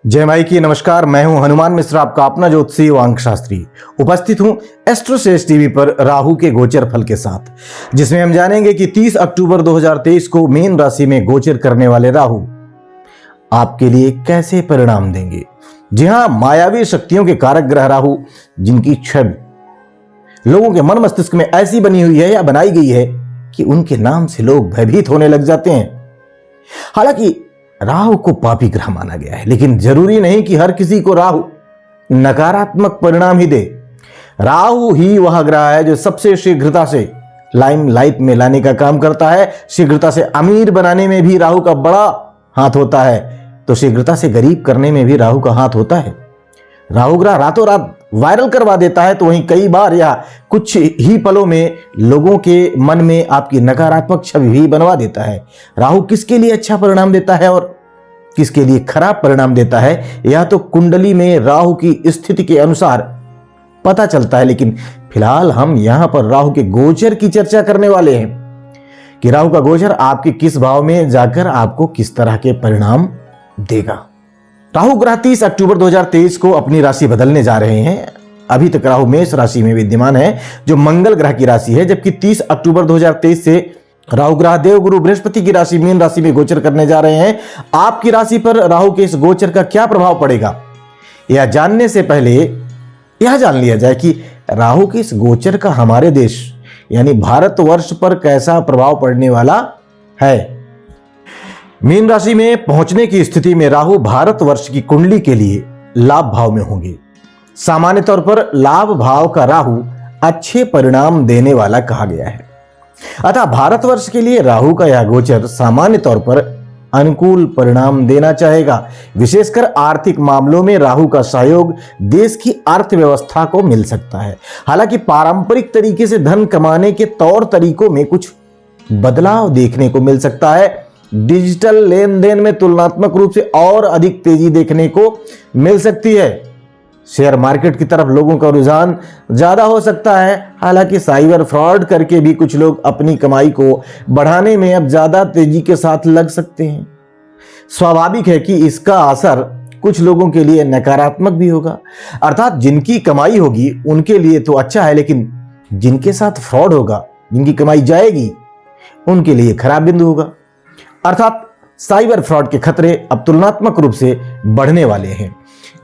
जय माई की नमस्कार। मैं हूं हनुमान मिश्रा, आपका अपना ज्योतिषी व अंक शास्त्री। उपस्थित हूं एस्ट्रोश्रेष्ठ टीवी पर राहु के गोचर फल के साथ, जिसमें हम जानेंगे कि 30 अक्टूबर 2023 को मीन राशि में गोचर करने वाले राहु आपके लिए कैसे परिणाम देंगे। जी हां, मायावी शक्तियों के कारक ग्रह राहु, जिनकी छवि लोगों के मन मस्तिष्क में ऐसी बनी हुई है या बनाई गई है कि उनके नाम से लोग भयभीत होने लग जाते हैं। हालांकि राहु को पापी ग्रह माना गया है, लेकिन जरूरी नहीं कि हर किसी को राहु नकारात्मक परिणाम ही दे। राहु ही वह ग्रह है जो सबसे शीघ्रता से लाइमलाइट में लाने का काम करता है। शीघ्रता से अमीर बनाने में भी राहु का बड़ा हाथ होता है, तो शीघ्रता से गरीब करने में भी राहु का हाथ होता है। राहु ग्रह रातों रात वायरल करवा देता है, तो वहीं कई बार या कुछ ही पलों में लोगों के मन में आपकी नकारात्मक छवि भी बनवा देता है। राहु किसके लिए अच्छा परिणाम देता है और किसके लिए खराब परिणाम देता है, यह तो कुंडली में राहु की स्थिति के अनुसार पता चलता है। लेकिन फिलहाल हम यहां पर राहु के गोचर की चर्चा करने वाले हैं कि राहु का गोचर आपके किस भाव में जाकर आपको किस तरह के परिणाम देगा। राहु ग्रह 30 अक्टूबर 2023 को अपनी राशि बदलने जा रहे हैं। अभी तक राहु मेष राशि में विद्यमान है, जो मंगल ग्रह की राशि है, जबकि 30 अक्टूबर 2023 से राहु ग्रह देवगुरु बृहस्पति की राशि मीन राशि में गोचर करने जा रहे हैं। आपकी राशि पर राहु के इस गोचर का क्या प्रभाव पड़ेगा, यह जानने से पहले यह जान लिया जाए कि राहु के इस गोचर का हमारे देश यानी भारतवर्ष पर कैसा प्रभाव पड़ने वाला है। मीन राशि में पहुंचने की स्थिति में राहु भारतवर्ष की कुंडली के लिए लाभ भाव में होंगे। सामान्य तौर पर लाभ भाव का राहु अच्छे परिणाम देने वाला कहा गया है। अतः भारतवर्ष के लिए राहु का यह गोचर सामान्य तौर पर अनुकूल परिणाम देना चाहेगा। विशेषकर आर्थिक मामलों में राहु का सहयोग देश की अर्थव्यवस्था को मिल सकता है। हालांकि पारंपरिक तरीके से धन कमाने के तौर तरीकों में कुछ बदलाव देखने को मिल सकता है। डिजिटल लेन देन में तुलनात्मक रूप से और अधिक तेजी देखने को मिल सकती है। शेयर मार्केट की तरफ लोगों का रुझान ज्यादा हो सकता है। हालांकि साइबर फ्रॉड करके भी कुछ लोग अपनी कमाई को बढ़ाने में अब ज्यादा तेजी के साथ लग सकते हैं। स्वाभाविक है कि इसका असर कुछ लोगों के लिए नकारात्मक भी होगा, अर्थात जिनकी कमाई होगी उनके लिए तो अच्छा है, लेकिन जिनके साथ फ्रॉड होगा, जिनकी कमाई जाएगी, उनके लिए खराब बिंदु होगा। अर्थात साइबर फ्रॉड के खतरे अब तुलनात्मक रूप से बढ़ने वाले हैं।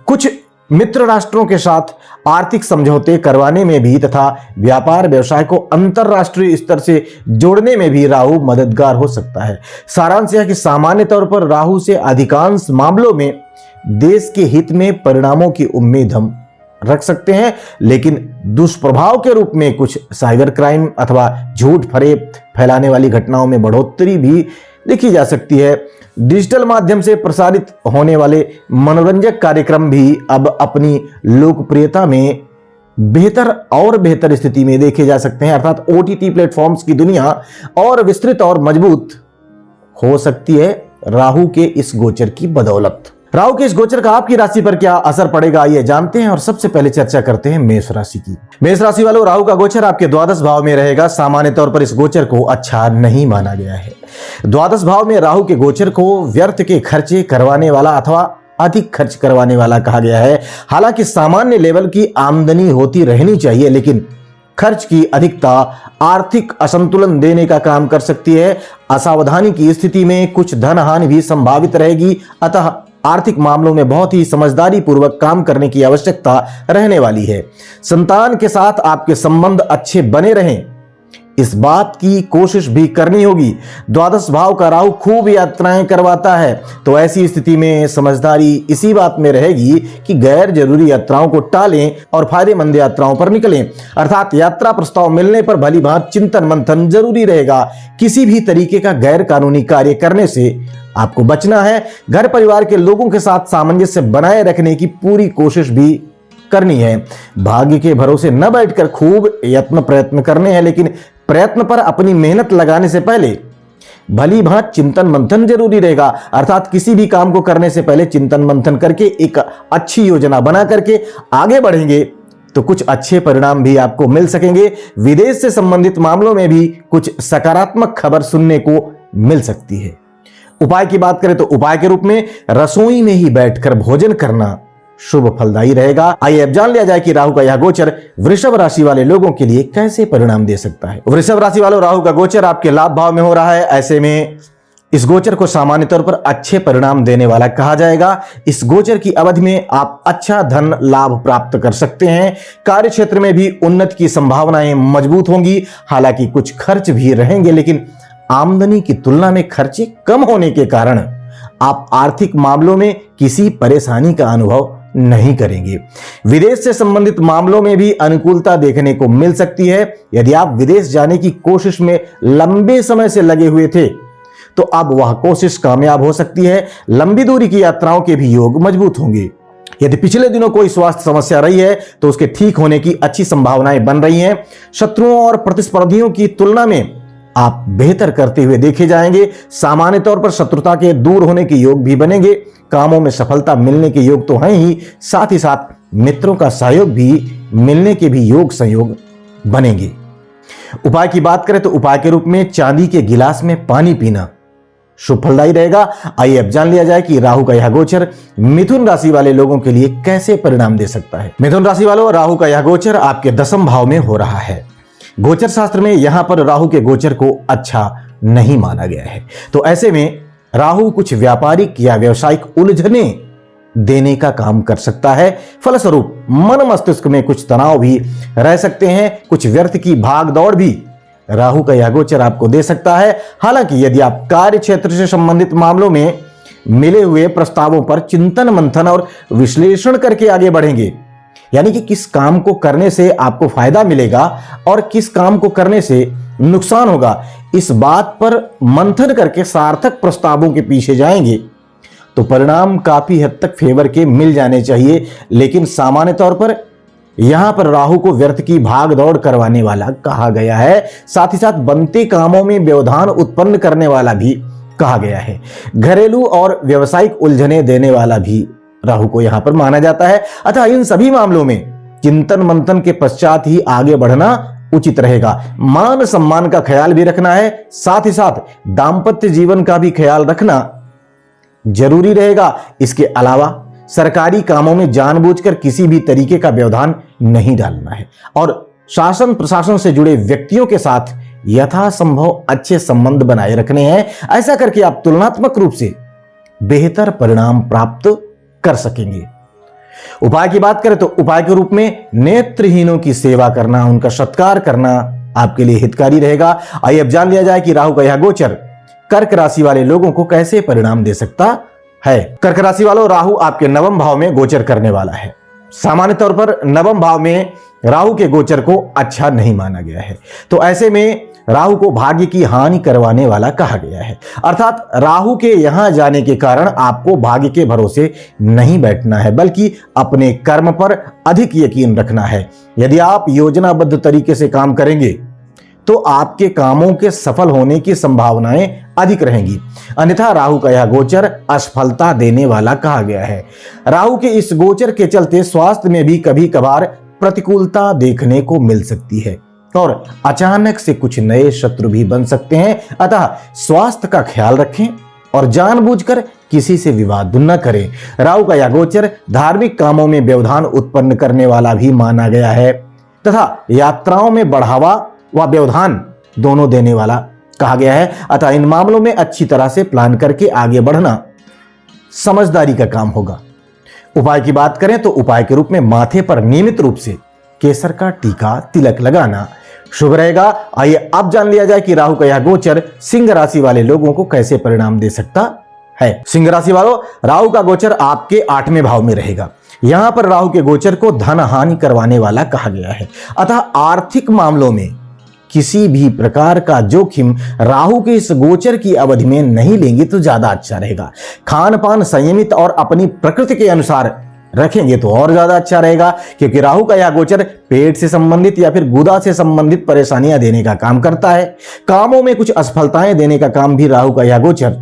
कुछ मित्र राष्ट्रों के साथ आर्थिक समझौते करवाने में भी तथा व्यापार व्यवसाय को अंतरराष्ट्रीय स्तर से जोड़ने में भी राहु मददगार हो सकता है। सारांश यह कि सामान्य तौर पर राहु से अधिकांश मामलों में देश के हित में परिणामों की उम्मीद हम रख सकते हैं, लेकिन दुष्प्रभाव के रूप में कुछ साइबर क्राइम अथवा झूठ फरेब फैलाने वाली घटनाओं में बढ़ोतरी भी देखी जा सकती है। डिजिटल माध्यम से प्रसारित होने वाले मनोरंजक कार्यक्रम भी अब अपनी लोकप्रियता में बेहतर स्थिति में देखे जा सकते हैं। अर्थात ओटीटी प्लेटफॉर्म्स की दुनिया और विस्तृत और मजबूत हो सकती है राहु के इस गोचर की बदौलत। राहु के इस गोचर का आपकी राशि पर क्या असर पड़ेगा, आइए जानते हैं। और सबसे पहले चर्चा करते हैं मेष राशि की। मेष राशि वालों, राहु का गोचर आपके द्वादश भाव में रहेगा। सामान्य तौर पर इस गोचर को अच्छा नहीं माना गया है। द्वादश भाव में राहु के गोचर को व्यर्थ के खर्चे करवाने वाला अथवा अधिक खर्च करवाने वाला कहा गया है। हालांकि सामान्य लेवल की आमदनी होती रहनी चाहिए, लेकिन खर्च की अधिकता आर्थिक असंतुलन देने का काम कर सकती है। असावधानी की स्थिति में कुछ धन हानि भी संभावित रहेगी। अतः आर्थिक मामलों में बहुत ही समझदारी पूर्वक काम करने की आवश्यकता रहने वाली है। संतान के साथ आपके संबंध अच्छे बने रहें, इस बात की कोशिश भी करनी होगी। द्वादश भाव का राहु खूब यात्राएं करवाता है, तो ऐसी स्थिति में समझदारी इसी बात में रहेगी कि गैर जरूरी यात्राओं को टालें और फायदेमंद यात्राओं पर निकलें। अर्थात यात्रा प्रस्ताव मिलने पर भली भांति चिंतन मंथन जरूरी रहेगा। किसी भी तरीके का गैर कानूनी कार्य करने से आपको बचना है। घर परिवार के लोगों के साथ सामंजस्य बनाए रखने की पूरी कोशिश भी करनी है। भाग्य के भरोसे न बैठकर खूब प्रयत्न करने हैं, लेकिन प्रयत्न पर अपनी मेहनत लगाने से पहले भली भांति चिंतन मंथन जरूरी रहेगा। अर्थात किसी भी काम को करने से पहले चिंतन मंथन करके एक अच्छी योजना बना करके आगे बढ़ेंगे तो कुछ अच्छे परिणाम भी आपको मिल सकेंगे। विदेश से संबंधित मामलों में भी कुछ सकारात्मक खबर सुनने को मिल सकती है। उपाय की बात करें तो उपाय के रूप में रसोई में ही बैठकर भोजन करना शुभ फलदायी रहेगा। आइए अब जान लिया जाए कि राहु का यह गोचर वृषभ राशि वाले लोगों के लिए कैसे परिणाम दे सकता है। वृषभ राशि वालों, राहु का गोचर आपके लाभ भाव में हो रहा है। ऐसे में इस गोचर को सामान्य तौर पर अच्छे परिणाम देने वाला कहा जाएगा। इस गोचर की अवधि में आप अच्छा धन लाभ प्राप्त कर सकते हैं। कार्य क्षेत्र में भी उन्नति की संभावनाएं मजबूत होंगी। हालांकि कुछ खर्च भी रहेंगे, लेकिन आमदनी की तुलना में खर्चे कम होने के कारण आप आर्थिक मामलों में किसी परेशानी का अनुभव नहीं करेंगे। विदेश से संबंधित मामलों में भी अनुकूलता देखने को मिल सकती है। यदि आप विदेश जाने की कोशिश में लंबे समय से लगे हुए थे तो अब वह कोशिश कामयाब हो सकती है। लंबी दूरी की यात्राओं के भी योग मजबूत होंगे। यदि पिछले दिनों कोई स्वास्थ्य समस्या रही है तो उसके ठीक होने की अच्छी संभावनाएं बन रही हैं। शत्रुओं और प्रतिस्पर्धियों की तुलना में आप बेहतर करते हुए देखे जाएंगे। सामान्य तौर पर शत्रुता के दूर होने के योग भी बनेंगे। कामों में सफलता मिलने के योग तो हैं ही, साथ ही साथ मित्रों का सहयोग भी मिलने के भी योग संयोग बनेंगे। उपाय की बात करें तो उपाय के रूप में चांदी के गिलास में पानी पीना शुभ फलदायी रहेगा। आइए अब जान लिया जाए कि राहु का यह गोचर मिथुन राशि वाले लोगों के लिए कैसे परिणाम दे सकता है। मिथुन राशि वालों, राहु का यह गोचर आपके 10वें भाव में हो रहा है। गोचर शास्त्र में यहां पर राहु के गोचर को अच्छा नहीं माना गया है। तो ऐसे में राहु कुछ व्यापारिक या व्यवसायिक उलझने देने का काम कर सकता है। फलस्वरूप मन मस्तिष्क में कुछ तनाव भी रह सकते हैं। कुछ व्यर्थ की भाग दौड़ भी राहु का यह गोचर आपको दे सकता है। हालांकि यदि आप कार्य क्षेत्र से संबंधित मामलों में मिले हुए प्रस्तावों पर चिंतन मंथन और विश्लेषण करके आगे बढ़ेंगे, यानी कि किस काम को करने से आपको फायदा मिलेगा और किस काम को करने से नुकसान होगा, इस बात पर मंथन करके सार्थक प्रस्तावों के पीछे जाएंगे तो परिणाम काफी हद तक फेवर के मिल जाने चाहिए। लेकिन सामान्य तौर पर यहां पर राहु को व्यर्थ की भाग दौड़ करवाने वाला कहा गया है। साथ ही साथ बनते कामों में व्यवधान उत्पन्न करने वाला भी कहा गया है। घरेलू और व्यावसायिक उलझने देने वाला भी राहु को यहां पर माना जाता है। अतः इन सभी मामलों में चिंतन मंथन के पश्चात ही आगे बढ़ना उचित रहेगा। मान सम्मान का ख्याल भी रखना है, साथ ही साथ दांपत्य जीवन का भी ख्याल रखना जरूरी रहेगा। इसके अलावा सरकारी कामों में जानबूझकर किसी भी तरीके का व्यवधान नहीं डालना है और शासन प्रशासन से जुड़े व्यक्तियों के साथ यथासंभव अच्छे संबंध बनाए रखने हैं। ऐसा करके आप तुलनात्मक रूप से बेहतर परिणाम प्राप्त कर सकेंगे। उपाय की बात करें तो उपाय के रूप में नेत्रहीनों की सेवा करना, उनका सत्कार करना आपके लिए हितकारी रहेगा। आइए अब जान लिया जाए कि राहु का यह गोचर कर्क राशि वाले लोगों को कैसे परिणाम दे सकता है। कर्क राशि वालों, राहु आपके 9वें भाव में गोचर करने वाला है। सामान्य तौर पर 9वें भाव में राहु के गोचर को अच्छा नहीं माना गया है। तो ऐसे में राहु को भाग्य की हानि करवाने वाला कहा गया है। अर्थात राहु के यहां जाने के कारण आपको भाग्य के भरोसे नहीं बैठना है, बल्कि अपने कर्म पर अधिक यकीन रखना है। यदि आप योजनाबद्ध तरीके से काम करेंगे तो आपके कामों के सफल होने की संभावनाएं अधिक रहेंगी। अन्यथा राहु का यह गोचर असफलता देने वाला कहा गया है। राहु के इस गोचर के चलते स्वास्थ्य में भी कभी कभार प्रतिकूलता देखने को मिल सकती है और अचानक से कुछ नए शत्रु भी बन सकते हैं। अतः स्वास्थ्य का ख्याल रखें और जानबूझकर किसी से विवाद न करें। राहु का यह गोचर धार्मिक कामों में व्यवधान उत्पन्न करने वाला भी माना गया है तथा यात्राओं में बढ़ावा व व्यवधान दोनों देने वाला कहा गया है। अतः इन मामलों में अच्छी तरह से प्लान करके आगे बढ़ना समझदारी का काम होगा। उपाय की बात करें तो उपाय के रूप में माथे पर नियमित रूप से केसर का टीका तिलक लगाना शुभ रहेगा। आइए अब जान लिया जाए कि राहु का यह गोचर सिंह राशि वाले लोगों को कैसे परिणाम दे सकता है। सिंह राशि वालों, राहु का गोचर आपके 8वें भाव में रहेगा। यहां पर राहु के गोचर को धन हानि करवाने वाला कहा गया है। अतः आर्थिक मामलों में किसी भी प्रकार का जोखिम राहु के इस गोचर की अवधि में नहीं लेंगे तो ज्यादा अच्छा रहेगा। खान पान संयमित और अपनी प्रकृति के अनुसार रखेंगे तो और ज्यादा अच्छा रहेगा, क्योंकि राहु का यह गोचर पेट से संबंधित या फिर गुदा से संबंधित परेशानियां देने का काम करता है। कामों में कुछ असफलताएं देने का काम भी राहु का यह गोचर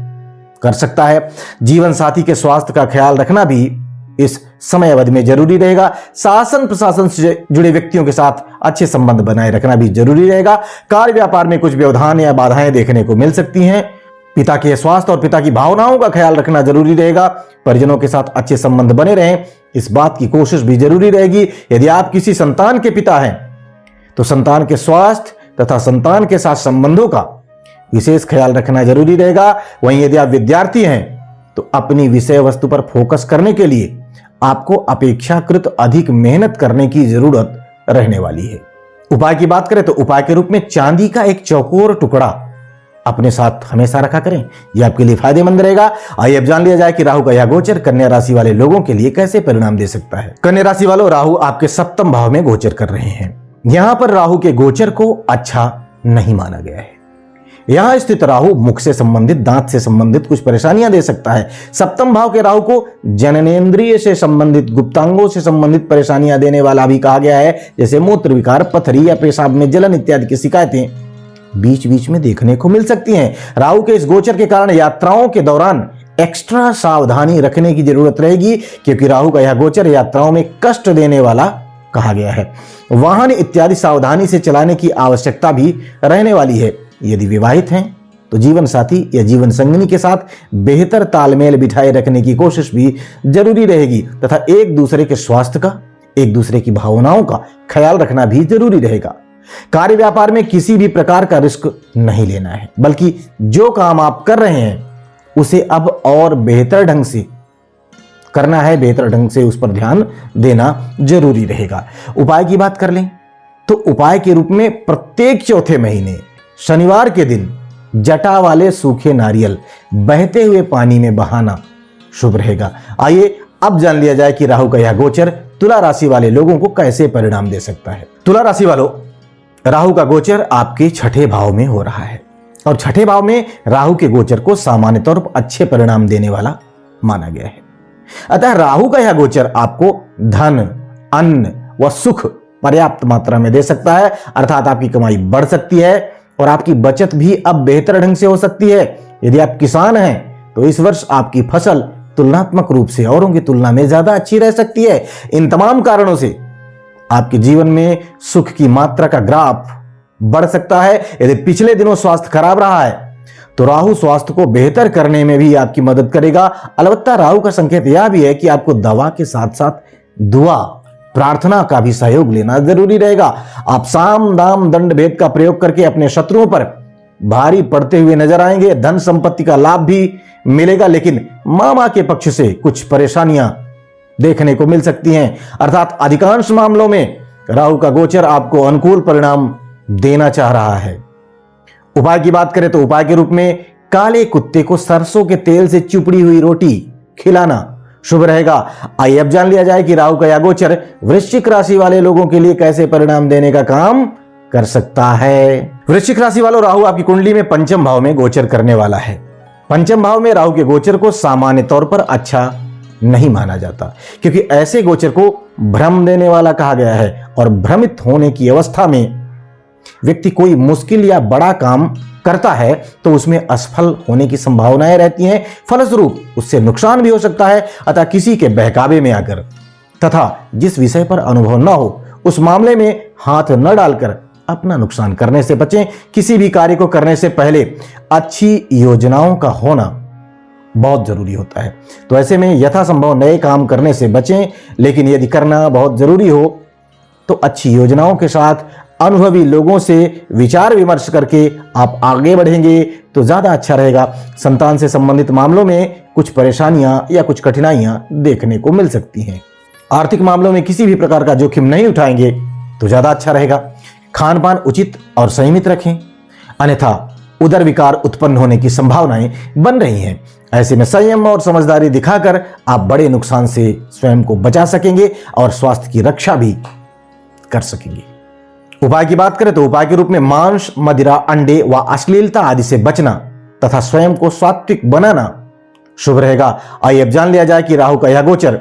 कर सकता है। जीवन साथी के स्वास्थ्य का ख्याल रखना भी इस समय अवधि में जरूरी रहेगा। शासन प्रशासन से जुड़े व्यक्तियों के साथ अच्छे संबंध बनाए रखना भी जरूरी रहेगा। कार्य व्यापार में कुछ व्यवधान या बाधाएं देखने को मिल सकती हैं। पिता के स्वास्थ्य और पिता की भावनाओं का ख्याल रखना जरूरी रहेगा। परिजनों के साथ अच्छे संबंध बने रहें, इस बात की कोशिश भी जरूरी रहेगी। यदि आप किसी संतान के पिता हैं तो संतान के स्वास्थ्य तथा संतान के साथ संबंधों का विशेष ख्याल रखना जरूरी रहेगा। वहीं यदि आप विद्यार्थी हैं तो अपनी विषय वस्तु पर फोकस करने के लिए आपको अपेक्षाकृत अधिक मेहनत करने की जरूरत रहने वाली है। उपाय की बात करें तो उपाय के रूप में चांदी का एक चौकोर टुकड़ा अपने साथ हमेशा रखा करें, यह आपके लिए फायदेमंद रहेगा। आइए अब जान लिया जाए कि राहु का यह गोचर कन्या राशि वाले लोगों के लिए कैसे परिणाम दे सकता है। कन्या राशि वालों, राहु आपके सप्तम भाव में गोचर कर रहे हैं। यहां पर राहु के गोचर को अच्छा नहीं माना गया है। यहां स्थित राहु मुख से संबंधित, दांत से संबंधित कुछ परेशानियां दे सकता है। सप्तम भाव के राहु को जननेंद्रिय से संबंधित, गुप्तांगों से संबंधित परेशानियां देने वाला भी कहा गया है, जैसे मूत्र विकार, पथरी या पेशाब में जलन इत्यादि की शिकायतें बीच बीच में देखने को मिल सकती हैं। राहु के इस गोचर के कारण यात्राओं के दौरान एक्स्ट्रा सावधानी रखने की जरूरत रहेगी, क्योंकि राहु का यह गोचर यात्राओं में कष्ट देने वाला कहा गया है। वाहन इत्यादि सावधानी से चलाने की आवश्यकता भी रहने वाली है। यदि विवाहित हैं तो जीवन साथी या जीवन संगिनी के साथ बेहतर तालमेल बिठाए रखने की कोशिश भी जरूरी रहेगी तथा एक दूसरे के स्वास्थ्य का, एक दूसरे की भावनाओं का ख्याल रखना भी जरूरी रहेगा। कार्य व्यापार में किसी भी प्रकार का रिस्क नहीं लेना है, बल्कि जो काम आप कर रहे हैं उसे अब और बेहतर ढंग से करना है, बेहतर ढंग से उस पर ध्यान देना जरूरी रहेगा। उपाय की बात कर लें तो उपाय के रूप में प्रत्येक चौथे महीने शनिवार के दिन जटा वाले सूखे नारियल बहते हुए पानी में बहाना शुभ रहेगा। आइए अब जान लिया जाए कि राहु का यह गोचर तुला राशि वाले लोगों को कैसे परिणाम दे सकता है। तुला राशि वालों, राहु का गोचर आपके छठे भाव में हो रहा है और छठे भाव में राहु के गोचर को सामान्य तौर पर अच्छे परिणाम देने वाला माना गया है। अतः राहु का यह गोचर आपको धन, अन्न व सुख पर्याप्त मात्रा में दे सकता है, अर्थात आपकी कमाई बढ़ सकती है और आपकी बचत भी अब बेहतर ढंग से हो सकती है। यदि आप किसान हैं तो इस वर्ष आपकी फसल तुलनात्मक रूप से औरों की तुलना में ज्यादा अच्छी रह सकती है। इन तमाम कारणों से आपके जीवन में सुख की मात्रा का ग्राफ बढ़ सकता है। यदि पिछले दिनों स्वास्थ्य खराब रहा है तो राहु स्वास्थ्य को बेहतर करने में भी आपकी मदद करेगा। अलबत्ता राहु का संकेत यह भी है कि आपको दवा के साथ साथ दुआ, प्रार्थना का भी सहयोग लेना जरूरी रहेगा। आप साम दाम दंड भेद का प्रयोग करके अपने शत्रुओं पर भारी पड़ते हुए नजर आएंगे। धन संपत्ति का लाभ भी मिलेगा, लेकिन मामा के पक्ष से कुछ परेशानियां देखने को मिल सकती हैं। अर्थात अधिकांश मामलों में राहु का गोचर आपको अनुकूल परिणाम देना चाह रहा है। उपाय की बात करें तो उपाय के रूप में काले कुत्ते को सरसों के तेल से चुपड़ी हुई रोटी खिलाना शुभ रहेगा। आइए अब जान लिया जाए कि राहु का यह गोचर वृश्चिक राशि वाले लोगों के लिए कैसे परिणाम देने का काम कर सकता है। वृश्चिक राशि वालों, राहु आपकी कुंडली में पंचम भाव में गोचर करने वाला है। पंचम भाव में राहु के गोचर को सामान्य तौर पर अच्छा नहीं माना जाता, क्योंकि ऐसे गोचर को भ्रम देने वाला कहा गया है और भ्रमित होने की अवस्था में व्यक्ति कोई मुश्किल या बड़ा काम करता है तो उसमें असफल होने की संभावनाएं रहती हैं। फलस्वरूप उससे नुकसान भी हो सकता है। अतः किसी के बहकावे में आकर तथा जिस विषय पर अनुभव न हो उस मामले में हाथ न डालकर अपना नुकसान करने से बचें। किसी भी कार्य को करने से पहले अच्छी योजनाओं का होना बहुत जरूरी होता है। तो ऐसे में यथासंभव नए काम करने से बचें, लेकिन यदि करना बहुत जरूरी हो तो अच्छी योजनाओं के साथ अनुभवी लोगों से विचार विमर्श करके आप आगे बढ़ेंगे तो ज्यादा अच्छा रहेगा। संतान से संबंधित मामलों में कुछ परेशानियां या कुछ कठिनाइयां देखने को मिल सकती हैं। आर्थिक मामलों में किसी भी प्रकार का जोखिम नहीं उठाएंगे तो ज्यादा अच्छा रहेगा। खान पान उचित और संयमित रखें, अन्यथा उदर विकार उत्पन्न होने की संभावनाएं बन रही हैं। ऐसे में संयम और समझदारी दिखाकर आप बड़े नुकसान से स्वयं को बचा सकेंगे और स्वास्थ्य की रक्षा भी कर सकेंगे। उपाय की बात करें तो उपाय के रूप में मांस, मदिरा, अंडे व अश्लीलता आदि से बचना तथा स्वयं को सात्विक बनाना शुभ रहेगा। आइए अब जान लिया जाए कि राहु का यह गोचर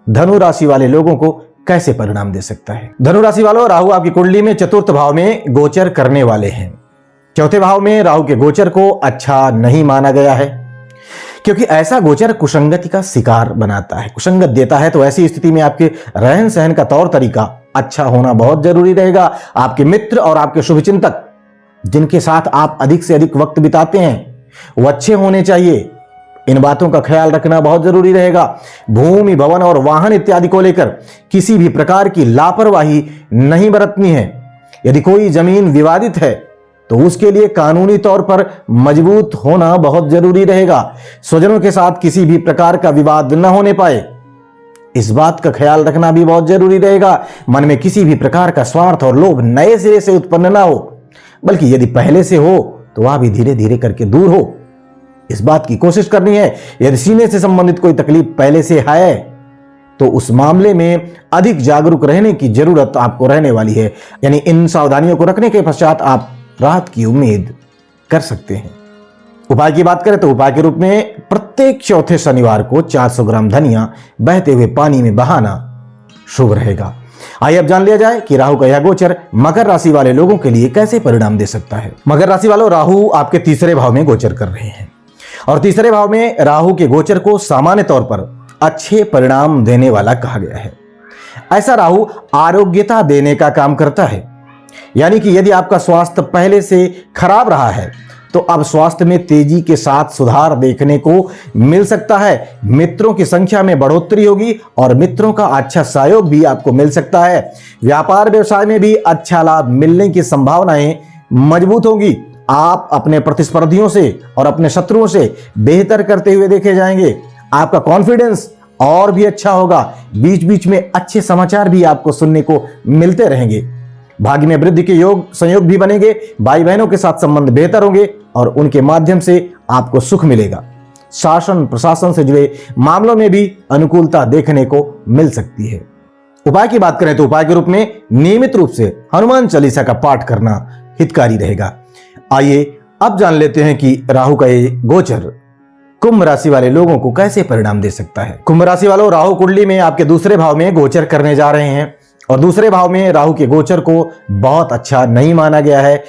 धनु राशि वाले लोगों को कैसे परिणाम दे सकता है। धनु राशि वालों, राहु आपकी कुंडली में चतुर्थ भाव में गोचर करने वाले हैं। चौथे भाव में राहु के गोचर को अच्छा नहीं माना गया है, क्योंकि ऐसा गोचर कुसंगति का शिकार बनाता है, कुसंगत देता है। तो ऐसी स्थिति में आपके रहन सहन का तौर तरीका अच्छा होना बहुत जरूरी रहेगा। आपके मित्र और आपके शुभचिंतक जिनके साथ आप अधिक से अधिक वक्त बिताते हैं वो अच्छे होने चाहिए। इन बातों का ख्याल रखना बहुत जरूरी रहेगा। भूमि, भवन और वाहन इत्यादि को लेकर किसी भी प्रकार की लापरवाही नहीं बरतनी है। यदि कोई जमीन विवादित है तो उसके लिए कानूनी तौर पर मजबूत होना बहुत जरूरी रहेगा। स्वजनों के साथ किसी भी प्रकार का विवाद न होने पाए, इस बात का ख्याल रखना भी बहुत जरूरी रहेगा। मन में किसी भी प्रकार का स्वार्थ और लोभ नए सिरे से उत्पन्न ना हो, बल्कि यदि पहले से हो तो वह भी धीरे धीरे करके दूर हो, इस बात की कोशिश करनी है। यदि सीने से संबंधित कोई तकलीफ पहले से है तो उस मामले में अधिक जागरूक रहने की जरूरत आपको रहने वाली है। यानी इन सावधानियों को रखने के पश्चात आप राहत की उम्मीद कर सकते हैं। उपाय की बात करें तो उपाय के रूप में प्रत्येक चौथे शनिवार को 400 ग्राम धनिया बहते हुए पानी में बहाना शुभ रहेगा। आइए अब जान लिया जाए कि राहु का यह गोचर मकर राशि वाले लोगों के लिए कैसे परिणाम दे सकता है। मकर राशि वालों, राहु आपके तीसरे भाव में गोचर कर रहे हैं और तीसरे भाव में राहु के गोचर को सामान्य तौर पर अच्छे परिणाम देने वाला कहा गया है। ऐसा राहु आरोग्यता देने का काम करता है, यानी कि यदि आपका स्वास्थ्य पहले से खराब रहा है तो अब स्वास्थ्य में तेजी के साथ सुधार देखने को मिल सकता है। मित्रों की संख्या में बढ़ोतरी होगी और मित्रों का अच्छा सहयोग भी आपको मिल सकता है। व्यापार व्यवसाय में भी अच्छा लाभ मिलने की संभावनाएं मजबूत होंगी। आप अपने प्रतिस्पर्धियों से और अपने शत्रुओं से बेहतर करते हुए देखे जाएंगे। आपका कॉन्फिडेंस और भी अच्छा होगा। बीच बीच में अच्छे समाचार भी आपको सुनने को मिलते रहेंगे। भाग्य में वृद्धि के संयोग भी बनेंगे। भाई बहनों के साथ संबंध बेहतर होंगे और उनके माध्यम से आपको सुख मिलेगा। शासन प्रशासन से जुड़े मामलों में भी अनुकूलता देखने को मिल सकती है। उपाय की बात करें तो उपाय के रूप में नियमित रूप से हनुमान चालीसा का पाठ करना हितकारी रहेगा। आइए अब जान लेते हैं कि राहु का ये गोचर कुंभ राशि वाले लोगों को कैसे परिणाम दे सकता है। कुंभ राशि वालों, राहु कुंडली में आपके दूसरे भाव में गोचर करने जा रहे हैं और दूसरे भाव में राहु के गोचर को बहुत अच्छा नहीं माना गया है।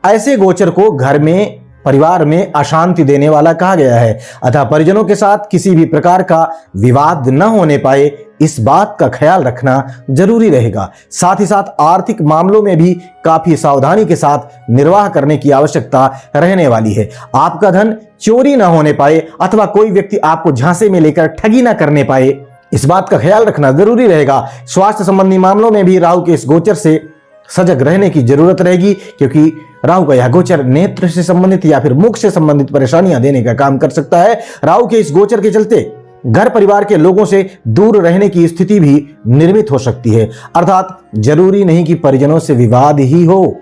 ऐसे गोचर को घर में, परिवार में अशांति देने वाला कहा गया है। अतः परिजनों के साथ किसी भी प्रकार का विवाद न होने पाए, इस बात का ख्याल रखना जरूरी रहेगा। साथ ही साथ आर्थिक मामलों में भी काफी सावधानी के साथ निर्वाह करने की आवश्यकता रहने वाली है। आपका धन चोरी न होने पाए अथवा कोई व्यक्ति आपको झांसे में लेकर ठगी न करने पाए, इस बात का ख्याल रखना जरूरी रहेगा। स्वास्थ्य संबंधी मामलों में भी राहु के इस गोचर से सजग रहने की जरूरत रहेगी, क्योंकि राहु का यह गोचर नेत्र से संबंधित या फिर मुख से संबंधित परेशानियां देने का काम कर सकता है। राहु के इस गोचर के चलते घर परिवार के लोगों से दूर रहने की स्थिति भी निर्मित हो सकती है। अर्थात जरूरी नहीं कि परिजनों से विवाद ही हो,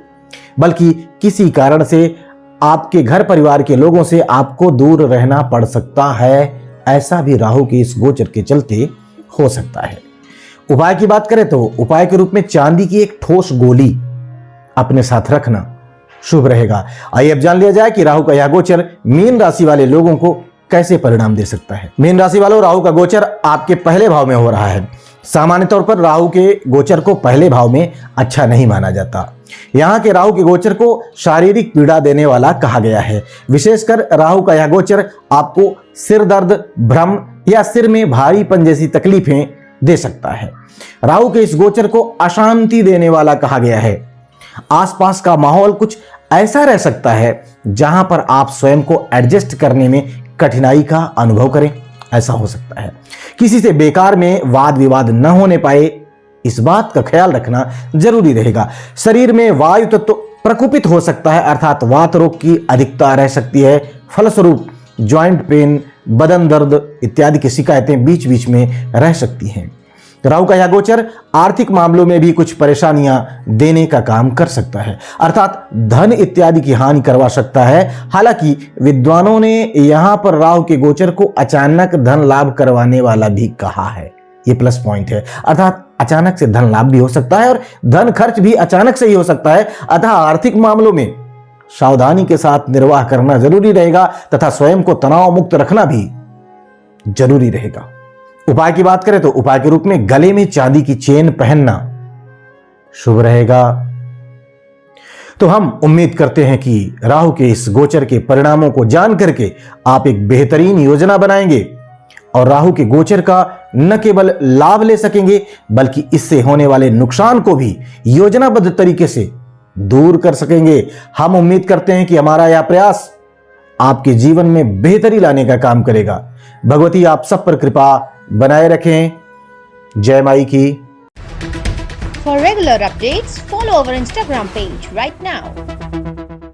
बल्कि किसी कारण से आपके घर परिवार के लोगों से आपको दूर रहना पड़ सकता है। ऐसा भी राहु के इस गोचर के चलते हो सकता है। उपाय की बात करें तो उपाय के रूप में चांदी की एक ठोस गोली अपने साथ रखना शुभ रहेगा। आइए अब जान लिया जाए कि राहु का यह गोचर मीन राशि वाले लोगों को कैसे परिणाम दे सकता है। मीन राशि वालों, राहु का गोचर आपके पहले भाव में हो रहा है। सामान्य तौर पर राहु के गोचर को पहले भाव में अच्छा नहीं माना जाता। यहाँ के राहु के गोचर को शारीरिक पीड़ा देने वाला कहा गया है। विशेषकर राहु का यह गोचर आपको सिर दर्द, भ्रम या सिर में भारीपन जैसी तकलीफें दे सकता है। राहु के इस गोचर को अशांति देने वाला कहा गया है। आसपास का माहौल कुछ ऐसा रह सकता है जहां पर आप स्वयं को एडजस्ट करने में कठिनाई का अनुभव करें, ऐसा हो सकता है। किसी से बेकार में वाद विवाद न होने पाए, इस बात का ख्याल रखना जरूरी रहेगा। शरीर में वायु तत्व प्रकोपित हो सकता है, अर्थात वात रोग की अधिकता रह सकती है। फलस्वरूप जॉइंट पेन, बदन दर्द इत्यादि की शिकायतें बीच बीच में रह सकती हैं। राहु का यह गोचर आर्थिक मामलों में भी कुछ परेशानियां देने का काम कर सकता है, अर्थात धन इत्यादि की हानि करवा सकता है। हालांकि विद्वानों ने यहां पर राहु के गोचर को अचानक धन लाभ करवाने वाला भी कहा है। ये प्लस पॉइंट है, अर्थात अचानक से धन लाभ भी हो सकता है और धन खर्च भी अचानक से ही हो सकता है। अतः आर्थिक मामलों में सावधानी के साथ निर्वाह करना जरूरी रहेगा तथा स्वयं को तनाव मुक्त रखना भी जरूरी रहेगा। उपाय की बात करें तो उपाय के रूप में गले में चांदी की चेन पहनना शुभ रहेगा। तो हम उम्मीद करते हैं कि राहु के इस गोचर के परिणामों को जान करके आप एक बेहतरीन योजना बनाएंगे और राहु के गोचर का न केवल लाभ ले सकेंगे, बल्कि इससे होने वाले नुकसान को भी योजनाबद्ध तरीके से दूर कर सकेंगे। हम उम्मीद करते हैं कि हमारा यह प्रयास आपके जीवन में बेहतरी लाने का काम करेगा। भगवती आप सब पर कृपा बनाए रखें। जय माई की। For regular updates, follow our Instagram page right now.